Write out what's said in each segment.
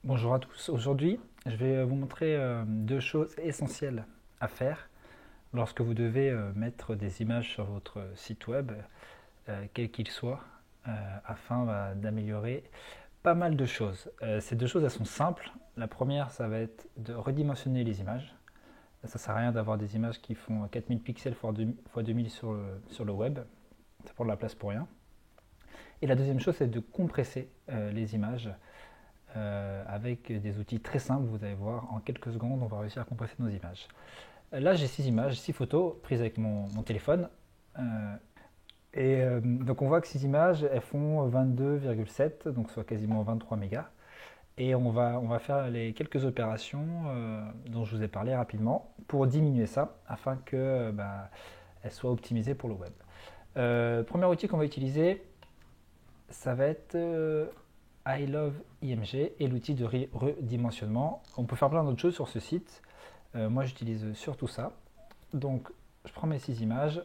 Bonjour à tous. Aujourd'hui, je vais vous montrer deux choses essentielles à faire lorsque vous devez mettre des images sur votre site web, quel qu'il soit, afin d'améliorer pas mal de choses. Ces deux choses, elles sont simples. La première, ça va être de redimensionner les images. Ça ne sert à rien d'avoir des images qui font 4000 pixels x 2000 sur le web. Ça prend de la place pour rien. Et la deuxième chose, c'est de compresser les images avec des outils très simples. Vous allez voir, en quelques secondes, on va réussir à compresser nos images. Là, j'ai 6 images, 6 photos prises avec mon téléphone. Donc on voit que ces images, elles font 22,7, donc soit quasiment 23 mégas. Et on va faire les quelques opérations dont je vous ai parlé rapidement pour diminuer ça, afin que elles soient optimisées pour le web. Premier outil qu'on va utiliser, ça va être I Love IMG et l'outil de redimensionnement. On peut faire plein d'autres choses sur ce site. Moi, j'utilise surtout ça. Donc, je prends mes 6 images,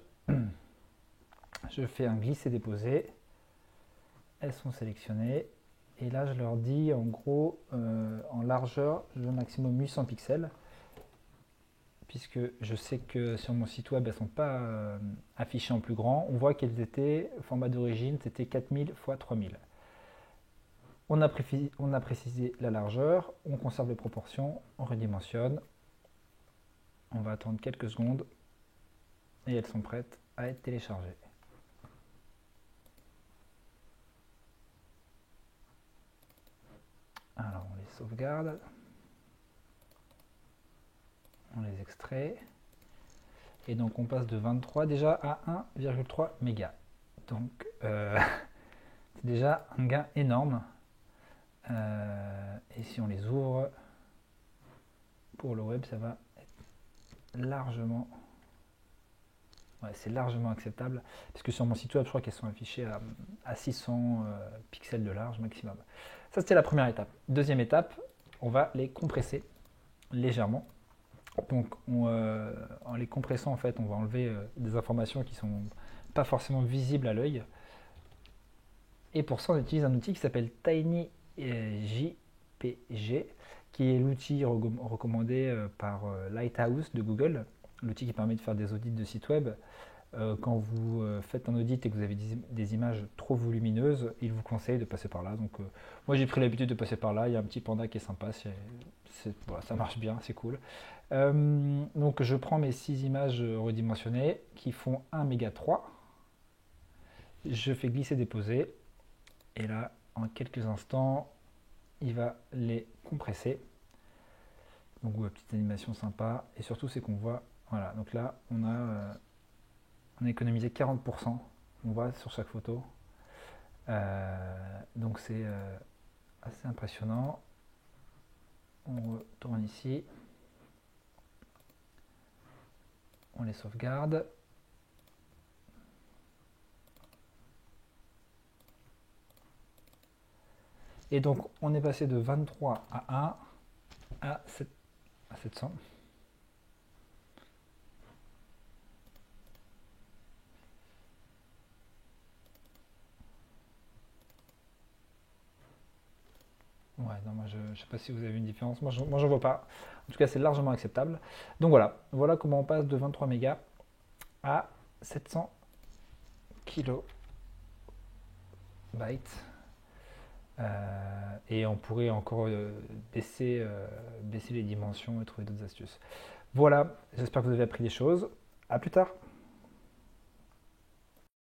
je fais un glisser-déposer. Elles sont sélectionnées. Et là, je leur dis, en gros, en largeur, je veux maximum 800 pixels. Puisque je sais que sur mon site web, elles ne sont pas affichées en plus grand. On voit qu'elles étaient, format d'origine, c'était 4000 x 3000. On a précisé la largeur, on conserve les proportions, on redimensionne. On va attendre quelques secondes et elles sont prêtes à être téléchargées. Alors on les sauvegarde, on les extrait et donc on passe de 23 déjà à 1,3 mégas. Donc c'est déjà un gain énorme. Et si on les ouvre pour le web, ça va être largement, c'est largement acceptable, parce que sur mon site web, je crois qu'elles sont affichées à 600 pixels de large maximum. Ça, c'était la première étape. Deuxième étape, on va les compresser légèrement. Donc en les compressant, en fait, on va enlever des informations qui sont pas forcément visibles à l'œil. Et pour ça, on utilise un outil qui s'appelle TinyJPG, qui est l'outil recommandé par Lighthouse de Google, l'outil qui permet de faire des audits de sites web. Quand vous faites un audit et que vous avez des images trop volumineuses, il vous conseille de passer par là. Donc moi j'ai pris l'habitude de passer par là, il y a un petit panda qui est sympa, voilà, ça marche bien, c'est cool. Donc je prends mes 6 images redimensionnées qui font 1 méga 3. Je fais glisser-déposer et là en quelques instants il va les compresser. Donc petite animation sympa, et surtout c'est qu'on voit, voilà, donc là on a économisé 40%, on voit sur chaque photo. Donc c'est assez impressionnant. On retourne ici, on les sauvegarde. Et donc on est passé de 23 à 1 à 700. Ouais, non, moi je ne sais pas si vous avez une différence, moi j'en vois pas. En tout cas, c'est largement acceptable. Donc voilà comment on passe de 23 mégas à 700 kilobytes. Et on pourrait encore baisser les dimensions et trouver d'autres astuces. Voilà, j'espère que vous avez appris des choses. À plus tard.